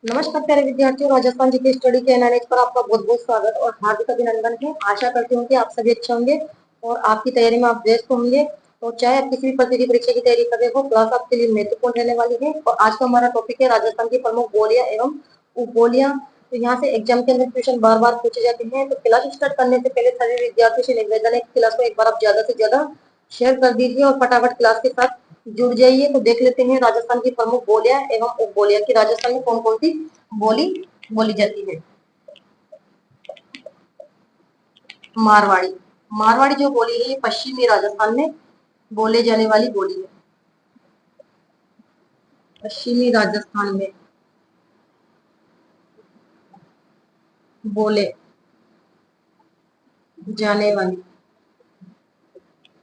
नमस्कार प्यारे विद्यार्थियों, राजस्थान जी के स्टडी के एनआरएच पर आपका बहुत बहुत स्वागत और हार्दिक अभिनंदन है। आशा करती हूँ कि आप सभी अच्छे होंगे और आपकी तैयारी में आप व्यस्त होंगे। और चाहे आप किसी भी प्रतियोगी परीक्षा की तैयारी कर रहे हो, क्लास आपके लिए महत्वपूर्ण रहने वाली है। और आज का हमारा टॉपिक है राजस्थान की प्रमुख बोलियां एवं उपबोलियां। तो यहाँ से एग्जाम के अंदर क्वेश्चन बार बार पूछे जाते हैं। तो क्लास स्टार्ट करने से पहले सभी विद्यार्थियों से निवेदन है, क्लास को एक बार आप ज्यादा से ज्यादा शेयर कर दीजिए और फटाफट क्लास के साथ जुड़ जाइए। तो देख लेते हैं राजस्थान की प्रमुख बोलियां एवं उपबोलियां की राजस्थान में कौन कौन सी बोली बोली जाती है। मारवाड़ी। मारवाड़ी जो बोली है ये पश्चिमी राजस्थान में बोले जाने वाली बोली है। पश्चिमी राजस्थान में बोले जाने वाली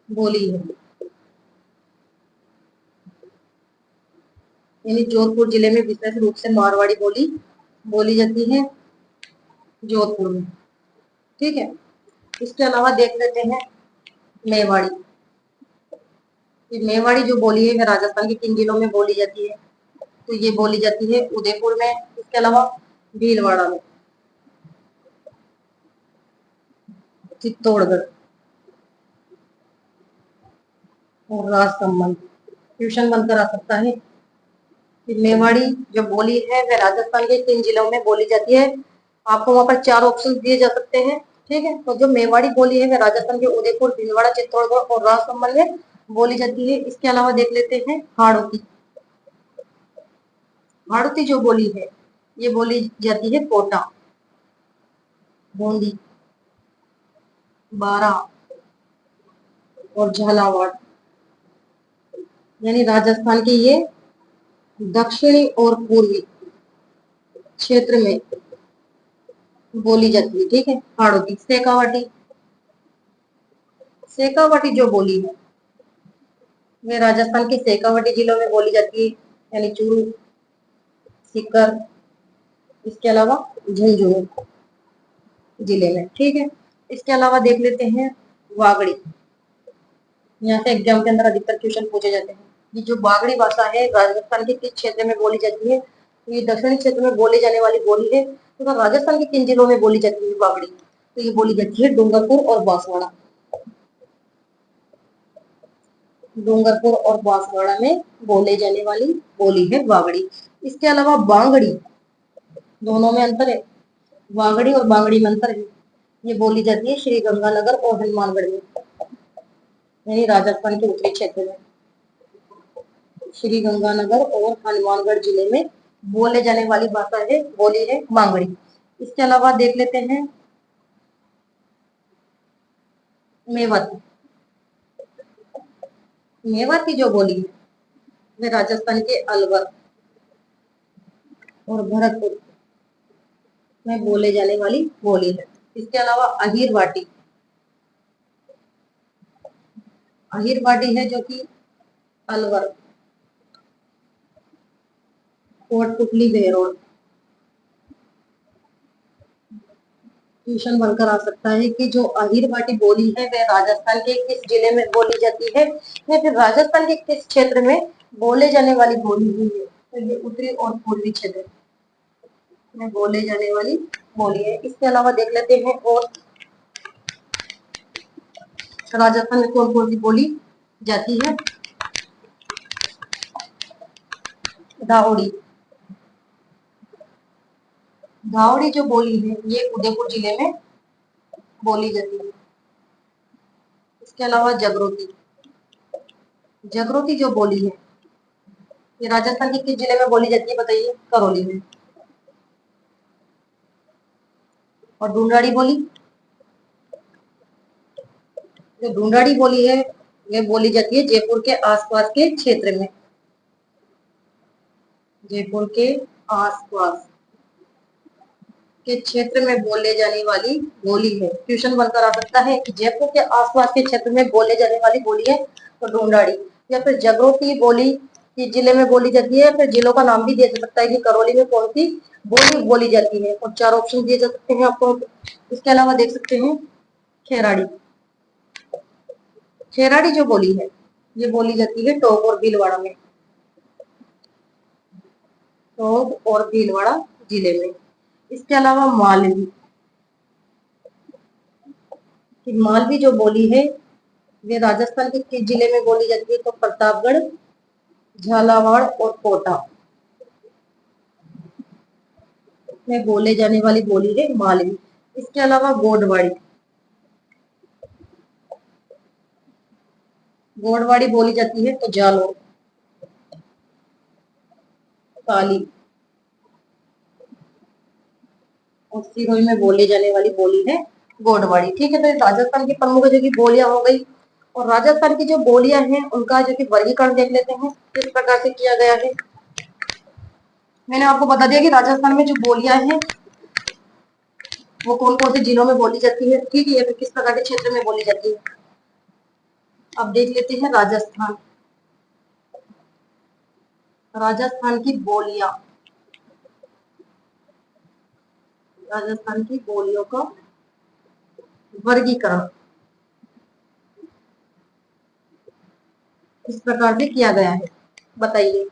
बोली है। यानी जोधपुर जिले में विशेष रूप से मारवाड़ी बोली बोली जाती है, जोधपुर में। ठीक है। इसके अलावा देख लेते हैं मेवाड़ी। मेवाड़ी जो बोली है वह राजस्थान के किन जिलों में बोली जाती है? तो ये बोली जाती है उदयपुर में, इसके अलावा भीलवाड़ा में, चित्तौड़गढ़ और राजसमंद। ट्यूशन बनकर आ सकता है कि मेवाड़ी जो बोली है वह राजस्थान के किन जिलों में बोली जाती है। आपको वहां पर चार ऑप्शन दिए जा सकते हैं। ठीक है। तो जो मेवाड़ी बोली है वह राजस्थान के उदयपुर, भीलवाड़ा, चित्तौड़गढ़ और राजसमंद में बोली जाती है। इसके अलावा देख लेते हैं हाड़ौती। हाड़ौती जो बोली है ये बोली जाती है कोटा, बूंदी, बारा और झालावाड़। यानी राजस्थान की ये दक्षिणी और पूर्वी क्षेत्र में बोली जाती है। ठीक है। हाड़ौती। शेखावाटी। शेखावाटी जो बोली है वे राजस्थान के शेखावाटी जिलों में बोली जाती है, यानी चूरू, सीकर, इसके अलावा झुंझुनू जिले में। ठीक है। इसके अलावा देख लेते हैं वागड़ी। यहाँ से एग्जाम के अंदर अधिकतर क्वेश्चन पूछे जाते हैं। ये जो बागड़ी भाषा है राजस्थान के किस क्षेत्र में बोली जाती है? तो ये दक्षिणी क्षेत्र में बोले जाने वाली बोली है। तो राजस्थान के किन जिलों में बोली जाती है बागड़ी? तो ये बोली जाती है डूंगरपुर और बांसवाड़ा। डूंगरपुर और बांसवाड़ा में बोले जाने वाली बोली है बागड़ी। इसके अलावा बांगड़ी, दोनों में अंतर है। वागड़ी और बांगड़ी में अंतर है। ये बोली जाती है श्री गंगानगर और हनुमानगढ़ में, यानी राजस्थान के उत्तरी क्षेत्र में। श्री गंगानगर और हनुमानगढ़ जिले में बोले जाने वाली भाषा है, बोली है बांगड़ी। इसके अलावा देख लेते हैं मेवाती। मेवाती जो बोली है वे राजस्थान के अलवर और भरतपुर में बोले जाने वाली बोली है। इसके अलावा अहीरवाटी। अहीरवाटी है जो कि अलवर, कोटपुतली, बेरोड। ट्यूशन बनकर आ सकता है कि जो अहीरवाटी बोली है वह राजस्थान के किस जिले में बोली जाती है, या फिर राजस्थान के किस क्षेत्र में बोले जाने वाली बोली हुई है? तो ये उत्तरी और पूर्वी क्षेत्र में बोले जाने वाली बोली है। इसके अलावा देख लेते हैं और राजस्थान में कौन कौन सी बोली जाती है। दावड़ी। दावड़ी जो बोली है ये उदयपुर जिले में बोली जाती है। इसके अलावा जगरोती। जगरोती जो बोली है ये राजस्थान के किस जिले में बोली जाती है? बताइए। करौली में। और ढूंढाड़ी बोली, जो ढूंढाड़ी बोली है ये बोली जाती है जयपुर के आसपास के क्षेत्र में। जयपुर के आसपास के क्षेत्र में बोले जाने वाली बोली है। ट्यूशन बनकर आ सकता है कि जयपुर के आसपास के क्षेत्र में बोले जाने वाली बोली है तो ढूंढाड़ी। या फिर जगरोती बोली किस जिले में बोली जाती है, फिर जिलों का नाम भी दे सकता है कि करौली में कौन सी बोली बोली जाती है, और चार ऑप्शन दिए जा सकते हैं आपको। इसके अलावा देख सकते हैं खेराड़ी। खेराड़ी जो बोली है ये बोली जाती है टोंक और भीलवाड़ा में। टोंक और भीलवाड़ा जिले में। इसके अलावा मालवी, मालवी जो बोली है वे राजस्थान के किस जिले में बोली जाती है? तो प्रतापगढ़, झालावाड़ और कोटा में बोले जाने वाली बोली है मालवी। इसके अलावा गोडवाड़ी, गोडवाड़ी बोली जाती है तो जालौर, पाली और सिरोही में बोले जाने वाली बोली है गोडवाड़ी। ठीक है, तो राजस्थान की प्रमुख जो की बोलियां हो गई। और राजस्थान की जो बोलियां हैं उनका जो कि वर्गीकरण देख लेते हैं किस प्रकार से किया गया है। मैंने आपको बता दिया कि राजस्थान में जो बोलियां हैं वो कौन कौन से जिलों में बोली जाती है, ठीक है, या फिर किस प्रकार के क्षेत्र में बोली जाती है। अब देख लेते हैं राजस्थान, राजस्थान की बोलियां, राजस्थान की बोलियों का वर्गीकरण किस प्रकार से किया गया है, बताइए।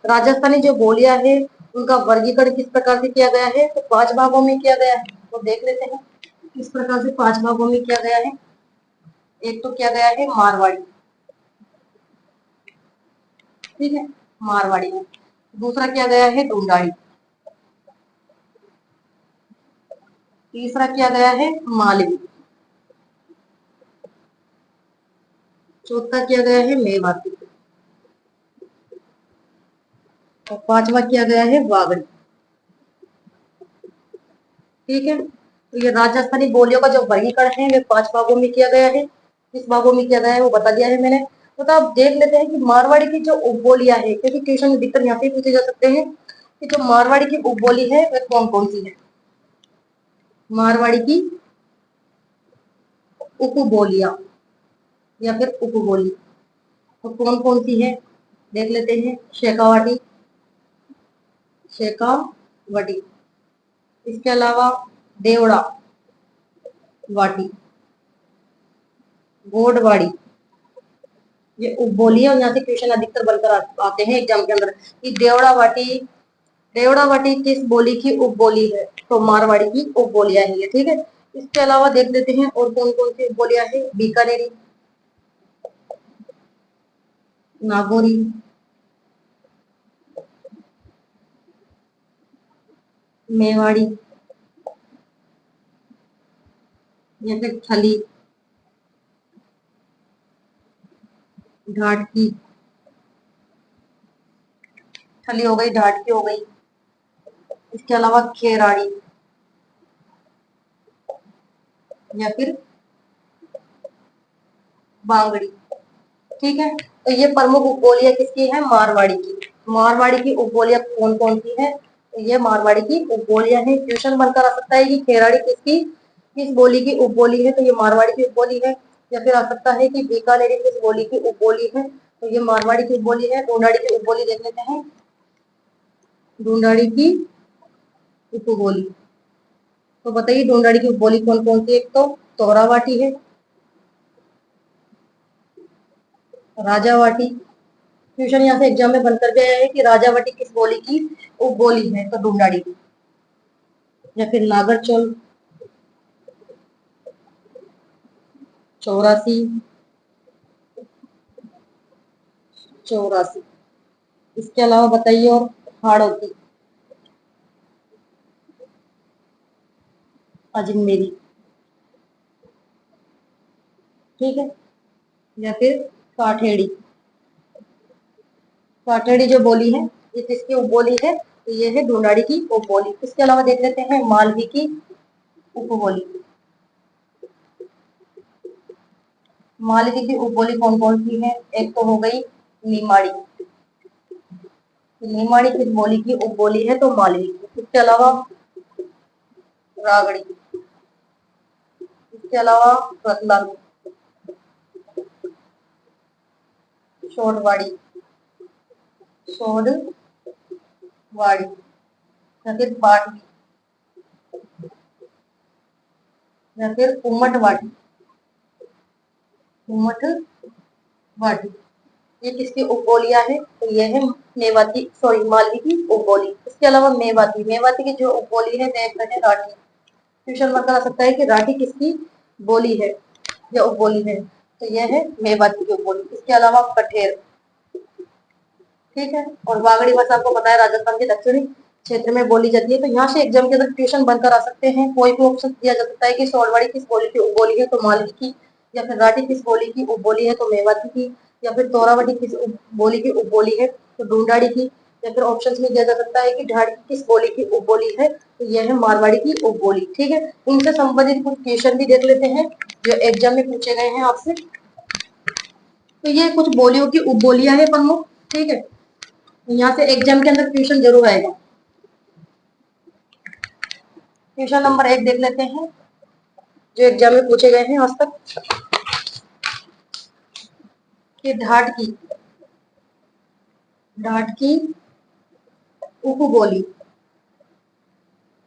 राजस्थानी जो बोलियां है उनका वर्गीकरण किस प्रकार से किया गया है? तो 5 भागों में किया गया है। तो देख लेते हैं किस प्रकार से 5 भागों में किया गया है। एक तो किया गया है मारवाड़ी, ठीक है, मारवाड़ी में। दूसरा किया गया है ढूंढाड़ी, तीसरा किया गया है मालवी, चौथा किया गया है मेवाती और पांचवा किया गया है वागड़ी। ठीक है, तो ये राजस्थानी बोलियों का जो वर्गीकरण है वे 5 भागों में किया गया है। किस भागों में किया गया है वो बता दिया है मैंने। तो आप देख लेते हैं कि मारवाड़ी की जो उपबोलियां है, क्योंकि क्वेश्चन अधिकतर यहाँ पे पूछे जा सकते हैं कि जो मारवाड़ी की उपबोली है वे कौन कौन सी है। मारवाड़ी की उपबोलियां या फिर उपबोली तो कौन कौन सी है देख लेते हैं। शेखावाटी, शेखावटी, इसके अलावा देवड़ा वाटी, गोडवाड़ी, ये उपबोली है और यहाँ से क्वेश्चन अधिकतर बनकर आते हैं एग्जाम के अंदर कि देवड़ा वाटी, देवड़ा वाटी किस बोली की उपबोली है? तो मारवाड़ी की उपबोलियां है ये, ठीक है। इसके अलावा देख लेते हैं और कौन कौन सी उपबोलियां है। बीकानेरी, नागौरी, मेवाड़ी या फिर थली, ढाटकी, थली हो गई, ढाटकी हो गई। इसके अलावा खेराड़ी या फिर बांगड़ी, ठीक है। तो ये प्रमुख उपबोलियां किसकी है? मारवाड़ी की। मारवाड़ी की उपबोलियां कौन कौन सी है? तो ये मारवाड़ी की उपबोलियां हैं। क्वेश्चन बनकर आ सकता है कि खेराड़ी किसकी किस बोली की उपबोली है? तो ये मारवाड़ी की उपबोली है। या फिर आ सकता है कि बीकानेरी किस बोली की उपबोली है? तो ये मारवाड़ी की उपबोली है। ढूंढाड़ी की उपबोली देख लेते हैं। ढूंढाड़ी की उपबोली तो बताइए ढूंढाड़ी की उपबोली कौन कौन सी है? एक तो तोहरावाटी है, राजावाटी, क्वेश्चन यहाँ से एग्जाम में बनकर के आया है कि राजावाटी किस बोली की उपबोली है? तो ढूंढाड़ी की। या फिर नागरचौल, चौरासी, चौरासी, इसके अलावा बताइए और हाड़ौती, अजमेरी, ठीक है, या फिर काठेड़ी, काठेड़ी जो बोली है ये किसकी उपबोली है? तो ये है ढूंढाड़ी की उपबोली। इसके अलावा देख लेते हैं मालवी की उपबोली। मालवी की उपबोली कौन कौन सी है? एक तो हो गई नीमाड़ी, नीमाड़ी किस बोली की उपबोली है? तो मालवी की। इसके अलावा रागड़ी, इसके अलावा रतलामी, शोरवाड़ी, शोरवाड़ी या फिर बाटवी या फिर उमट वाटी, उमट वाटी, ये किसकी उपबोलियां है? तो ये है मेवाती, सॉरी मालवी की उपबोली। इसके अलावा मेवाती, मेवाती की जो उपबोली है देख रहे हैं राठी। क्वेश्चन मार्क आ सकता है कि राठी किसकी बोली है या उपबोली है? तो यह है मेवाती की उपबोली। इसके अलावा कठेर, ठीक है। और वागड़ी भाषा आपको पता है राजस्थान के दक्षिणी क्षेत्र में बोली जाती है। तो यहाँ से एग्जाम के अंदर क्वेश्चन बनकर आ सकते हैं। कोई भी ऑप्शन दिया जा सकता है कि सोलवाड़ी किस बोली की उपबोली है? तो मालवी की। या फिर राठी किस बोली की उपबोली है? तो मेवाती की। या फिर तोरावटी किस बोली की उपबोली है? तो ढूंढाड़ी की। या फिर ऑप्शन में दिया जा सकता है कि ढाड़ी किस बोली की उपबोली है? तो यह है मारवाड़ी की उपबोली, ठीक है। इनसे संबंधित कुछ क्वेश्चन भी देख लेते हैं जो एग्जाम में पूछे गए हैं आपसे। तो ये कुछ बोलियों की उपबोलियां है प्रमुख, ठीक है। यहाँ से एग्जाम के अंदर क्वेश्चन जरूर आएगा। क्वेश्चन नंबर 1 देख लेते हैं जो एग्जाम में पूछे गए हैं आज तक। कि ढाट की उपबोली,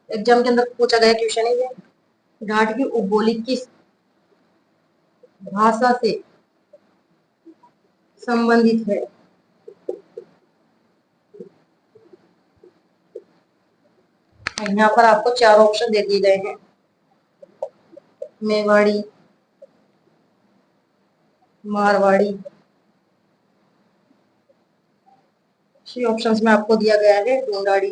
एग्जाम के अंदर पूछा गया क्वेश्चन है ये। ढाट की उपबोली किस भाषा से संबंधित है? यहाँ पर आपको 4 ऑप्शन दे दिए गए हैं। मेवाड़ी, मारवाड़ी, सी ऑप्शन में आपको दिया गया है ढूंढाड़ी,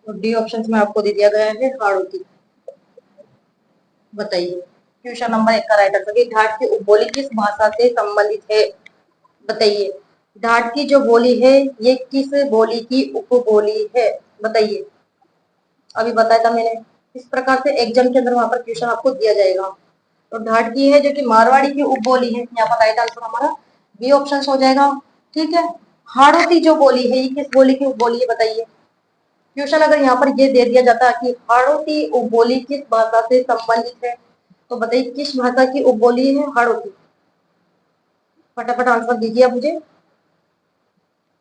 और डी ऑप्शन में आपको दे दिया गया है हाड़ौती। बताइए क्वेश्चन नंबर 1 का राइट आंसर। ढाट की उपबोली किस भाषा से संबंधित है? बताइए ढाट की जो बोली है ये किस बोली की उपबोली है? बताइए, अभी बताया था मैंने। इस प्रकार से एग्जाम के अंदर वहां पर क्वेश्चन आपको दिया जाएगा। तो ढाट की है जो कि मारवाड़ी की उपबोली है, यहाँ पर राइट आंसर हमारा बी ऑप्शन हो जाएगा, ठीक है। हाड़ौती जो बोली है ये किस बोली की उपबोली है? बताइए। क्वेश्चन अगर यहाँ पर ये दे दिया जाता है कि हाड़ौती उपबोली किस भाषा से संबंधित है, तो बताइए किस भाषा की उपबोली है हाड़ौती? फटाफट आंसर दीजिए मुझे।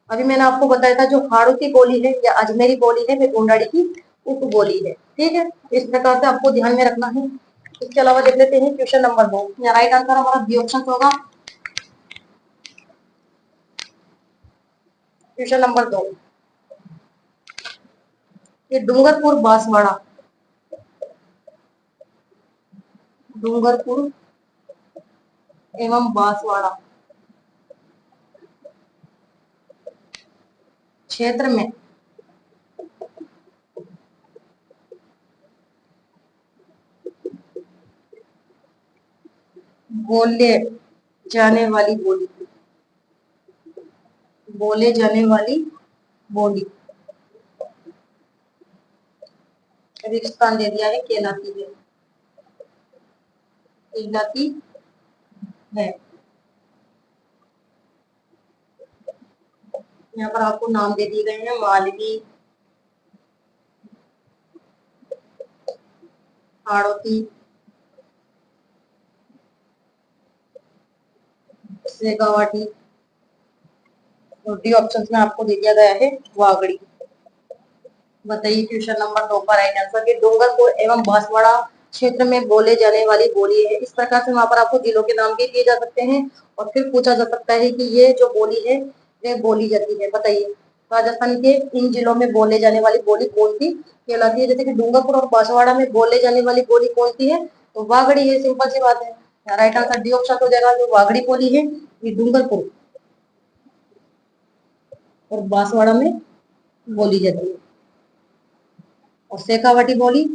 अभी मैंने आपको बताया था जो हाड़ौती बोली है या अजमेरी बोली है वे ढूंढाड़ी की उपबोली है, ठीक है। इस प्रकार से आपको ध्यान में रखना है। इसके अलावा देख लेते हैं क्वेश्चन नंबर 2। यहाँ राइट आंसर हमारा बी ऑप्शन होगा। क्वेश्चन नंबर 2, ये डूंगरपुर बांसवाड़ा, डूंगरपुर एवं बांसवाड़ा क्षेत्र में बोले जाने वाली बोली, बोले जाने वाली बोली स्थान दे दिया है कहलाती है, कहलाती है। यहाँ पर आपको नाम दे दिए गए हैं मालवी, हाड़ौती, शेखावाटी, और डी ऑप्शन में आपको दे दिया गया है वागड़ी। बताइए क्वेश्चन नंबर 2 का राइट आंसर कि डूंगरपुर एवं बांसवाड़ा क्षेत्र में बोले जाने वाली बोली है। इस प्रकार से वहां पर आपको जिलों के नाम भी दिए जा सकते हैं और फिर पूछा जा सकता है कि ये जो बोली है वे बोली जाती है। बताइए राजस्थान के इन जिलों में बोले जाने वाली बोली कौन सी कहलाती है? जैसे कि डूंगरपुर और बांसवाड़ा में बोले जाने वाली बोली कौन सी है? तो वागड़ी है, सिंपल सी बात है। राइट आंसर डी ऑप्शन हो जाएगा। जो वागड़ी बोली है ये डूंगरपुर और बांसवाड़ा में बोली जाती है। और शेखावाटी बोली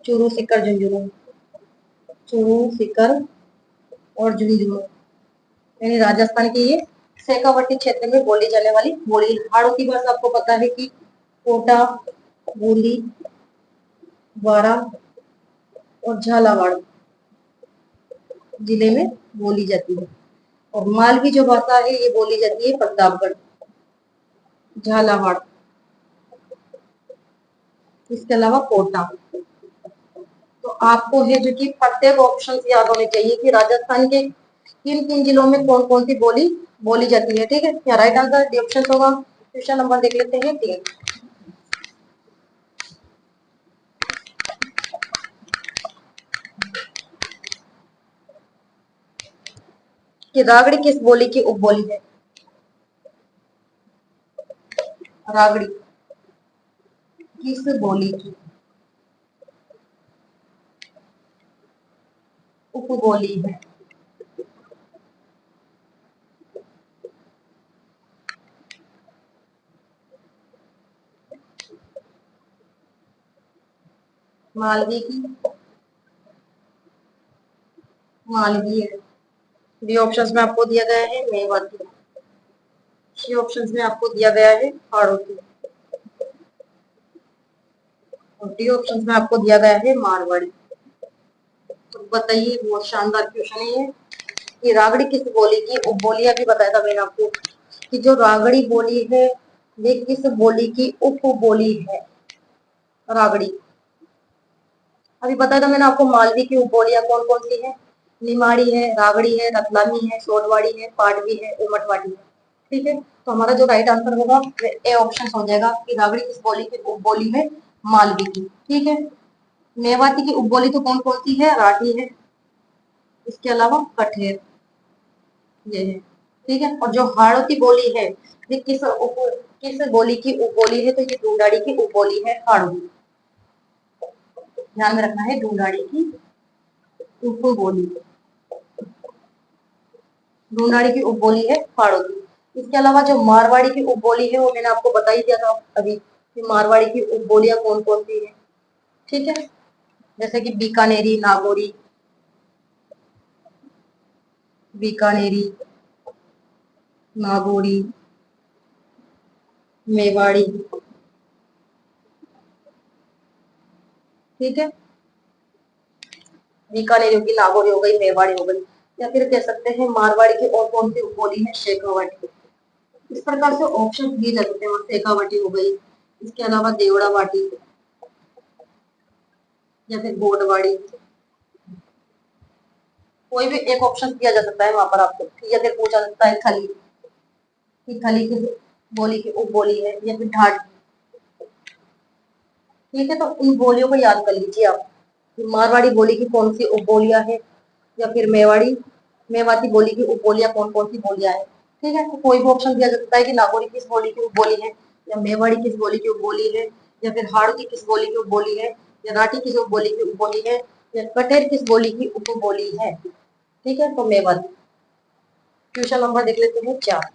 चूरू, सीकर, झुंझुनू, चूरू, सीकर और झुंझुनू, यानी राजस्थान के ये शेखावाटी क्षेत्र में बोली जाने वाली बोली। हाड़ौती भाषा आपको पता है कि कोटा, बूंदी, बारा और झालावाड़ जिले में बोली जाती है। और मालवी जो भाषा है ये बोली जाती है प्रतापगढ़, झालावाड़, इसके अलावा कोटा। तो आपको है जो कि प्रत्येक ऑप्शन याद होने चाहिए कि राजस्थान के किन किन जिलों में कौन कौन सी बोली बोली जाती है, ठीक है। क्या राइट आंसर डी ऑप्शन होगा। क्वेश्चन नंबर देख लेते हैं 3। कि रागड़ी किस बोली की उपबोली है? रागड़ी किस बोली की उपबोली है? मालवी की, मालवी है। बी ऑप्शंस में आपको दिया गया है मेवाती। सी ऑप्शंस में आपको दिया गया है हाड़ौती। और डी ऑप्शंस में आपको दिया गया है मारवाड़ी। तो बताइए, बहुत शानदार क्वेश्चन है ये कि रागड़ी किस बोली की उपबोली, अभी बताया था मैंने आपको कि जो रागड़ी बोली है वे किस बोली की उपबोली है? रागड़ी। अभी बताया था मैंने आपको मालवी की उपबोलियां कौन कौन सी है। निमाड़ी है, रागड़ी है, रतलामी है, सोनवाड़ी है, पाटवी है, उमटवाड़ी है। ठीक है, तो हमारा जो राइट आंसर होगा ए ऑप्शन हो जाएगा कि रागड़ी किस बोली की उपबोली है? मालवी की। ठीक है, मेवाती की उपबोली तो कौन कौन सी है? राठी है, इसके अलावा कठेर, ये है। ठीक है, और जो हाड़ौती बोली है ये किस बोली की उपबोली है? तो ये ढूंढाड़ी की उपबोली है हाड़ौती। ध्यान में रखना है, ढूंढाड़ी की उपबोली, ढूंढाड़ी की उपबोली है हाड़ौती। इसके अलावा जो मारवाड़ी की उपबोली है वो मैंने आपको बता ही दिया था अभी कि मारवाड़ी की उपबोलियां कौन कौन सी है। ठीक है, जैसे कि बीकानेरी, नागौरी, बीकानेरी, नागौरी, मेवाड़ी। ठीक है, बीकानेरी होगी, नागौरी हो गई, मेवाड़ी हो गई, या फिर कह सकते हैं मारवाड़ी की और कौन सी उपबोली है? शेखावाटी। इस प्रकार से ऑप्शन दिए जा सकते हैं। शेखावाटी हो गई, इसके अलावा देवड़ावाटी, या फिर गोडवाड़ी, कोई भी एक ऑप्शन दिया जा सकता है वहां पर आपको। या फिर पूछा सकता है खली, कि खली की बोली की उपबोली है, या फिर ढाट। ठीक है, तो उन बोलियों को याद कर लीजिए आप। मारवाड़ी बोली की कौन सी उपबोलियां है, या फिर मेवाती बोली की उपबोलियां कौन कौन सी बोलियां है। ठीक है, तो कोई भी ऑप्शन दिया जा सकता है कि नागौरी किस बोली की उपबोली है, या मेवाड़ी किस बोली की उपबोली है, या फिर हाड़ौती किस बोली की उपबोली है, या राठी किस उपबोली की उपबोली है, या कटेर किस बोली की उपबोली है। ठीक है, तो मेवाती। क्वेश्चन नंबर देख लेते हैं 4।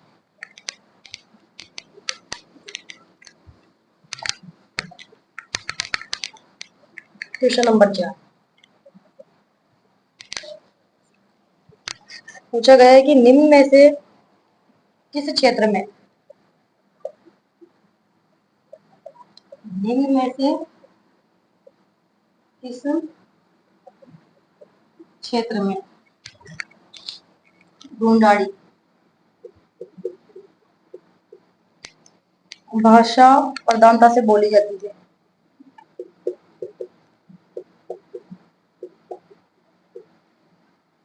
क्वेश्चन नंबर 4 पूछा गया है कि निम्न में से किस क्षेत्र में, निम्न में से किस क्षेत्र में ढूंढाड़ी भाषा प्रधानता से बोली जाती है?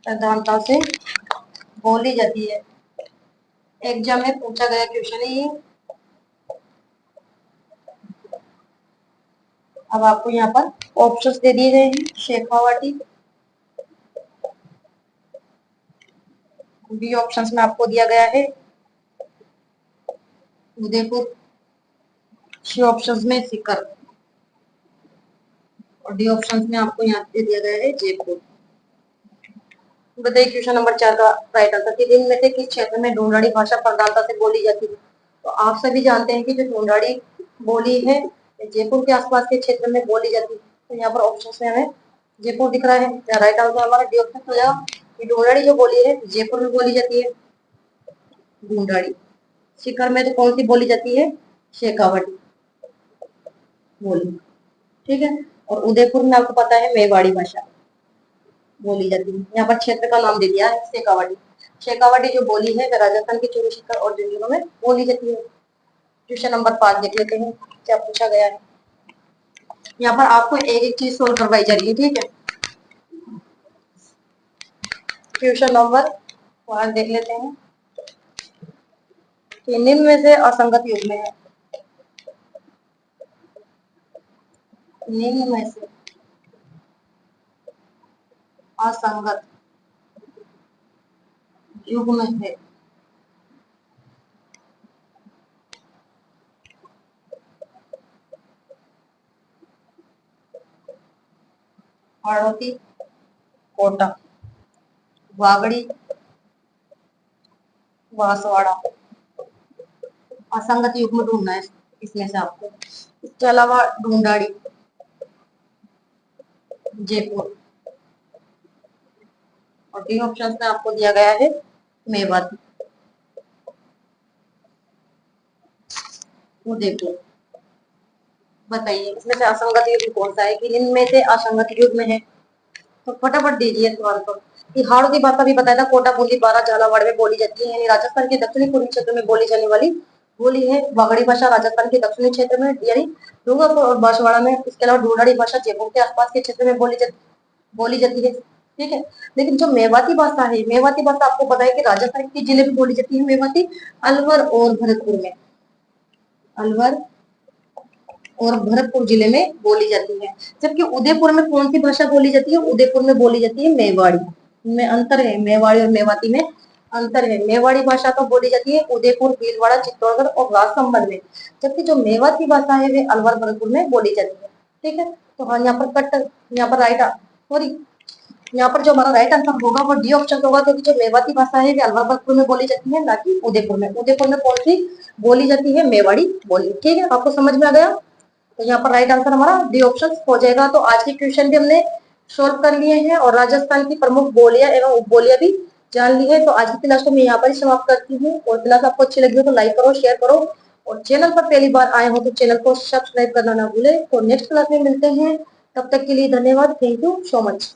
प्रधानता से बोली जाती है। एग्जाम में पूछा गया क्वेश्चन है ये। अब आपको यहाँ पर ऑप्शंस दे दिए गए हैं। शेखावाटी, बी ऑप्शंस में आपको दिया गया है उदयपुर, सी ऑप्शंस में सीकर, और डी ऑप्शंस में आपको यहाँ पे दिया गया है जयपुर। बताइए क्वेश्चन नंबर 4 का राइट आंसर कि इनमें से किस क्षेत्र में ढूंढाड़ी भाषा प्रधानता से बोली जाती है? तो आप सभी जानते हैं कि जो ढूंढाड़ी बोली है जयपुर के आसपास के क्षेत्र में बोली जाती है। तो यहाँ पर ऑप्शन में हमें जयपुर दिख रहा है। राइट आंसर हमारा डी ऑप्शन हो जाएगा कि ढूंढाड़ी जो बोली है जयपुर में बोली जाती है, ढूंढाड़ी। सीकर में तो कौन सी बोली जाती है? शेखावाटी बोली। ठीक है, और उदयपुर में आपको पता है मेवाड़ी भाषा बोली जाती है। यहाँ पर क्षेत्र का नाम दे दिया है शेखावाटी। शेखावाटी जो बोली है वह राजस्थान के चूरू, सीकर और झुंझुनू में बोली जाती है। क्वेश्चन नंबर 5 देख लेते हैं क्या पूछा गया है। यहाँ पर आपको एक एक चीज सोल्व करवाई जा रही है। ठीक है, क्वेश्चन नंबर 5 देख लेते हैं कि निम्न में से असंगत युग्म है, निम्न में से असंगत युग में है। हाड़ौती, कोटा, वागड़ी, बांसवाड़ा। असंगत युग में ढूंढना है इसमें से आपको। इसके अलावा ढूंढाड़ी, जयपुर, और डी ऑप्शन में आपको दिया गया है मेवाती, उदयपुर। बताइए इसमें से असंगत युग कौन सा है, कि इनमें से असंगत युग में है? तो फटाफट दीजिए सवाल को। कि हाड़ों की भाषा भी बताया था, कोटा, बूंदी, बारा, झालावाड़ में बोली जाती है, यानी राजस्थान के दक्षिणी पूर्वी क्षेत्र में बोली जाने वाली बोली है। वागड़ी भाषा राजस्थान के दक्षिणी क्षेत्र में यानी डूंगरपुर और बांसवाड़ा में। इसके अलावा ढूंढाड़ी भाषा जयपुर के आसपास के क्षेत्र में बोली जाती है। ठीक है। लेकिन जो मेवाती भाषा है, मेवाती भाषा आपको पता है कि राजस्थान के जिले में बोली जाती है मेवाती, अलवर और भरतपुर में। अलवर और भरतपुर जिले में बोली जाती है। जबकि उदयपुर में कौन सी भाषा बोली जाती है? उदयपुर में बोली जाती है मेवाड़ी। इनमें अंतर है, मेवाड़ी और मेवाती में अंतर है। मेवाड़ी भाषा तो बोली जाती है उदयपुर, भीलवाड़ा, चित्तौड़गढ़ और राजसमंद में, जबकि जो मेवाती भाषा है वे अलवर, भरतपुर में बोली जाती है। ठीक है। तो हाँ, यहाँ पर कट, यहाँ पर राइट, सॉरी, यहाँ पर जो हमारा राइट आंसर होगा वो डी ऑप्शन होगा, क्योंकि जो मेवाती भाषा है वे अलवर, भरतपुर में बोली जाती है, ना कि उदयपुर में। उदयपुर में कौन सी बोली जाती है? मेवाड़ी बोली। ठीक है, आपको समझ में आ गया? तो यहाँ पर राइट आंसर हमारा डी ऑप्शन हो जाएगा। तो आज के क्वेश्चन भी हमने सोल्व कर लिए हैं और राजस्थान की प्रमुख बोलियां एवं उपबोलियां भी जान ली है। तो आज की क्लास को मैं यहाँ पर ही समाप्त करती हूँ, और क्लास आपको अच्छी लगी हो तो लाइक करो, शेयर करो, और चैनल पर पहली बार आए हो तो चैनल को सब्सक्राइब करना ना भूले। तो नेक्स्ट क्लास में मिलते हैं, तब तक के लिए धन्यवाद। Thank you so much.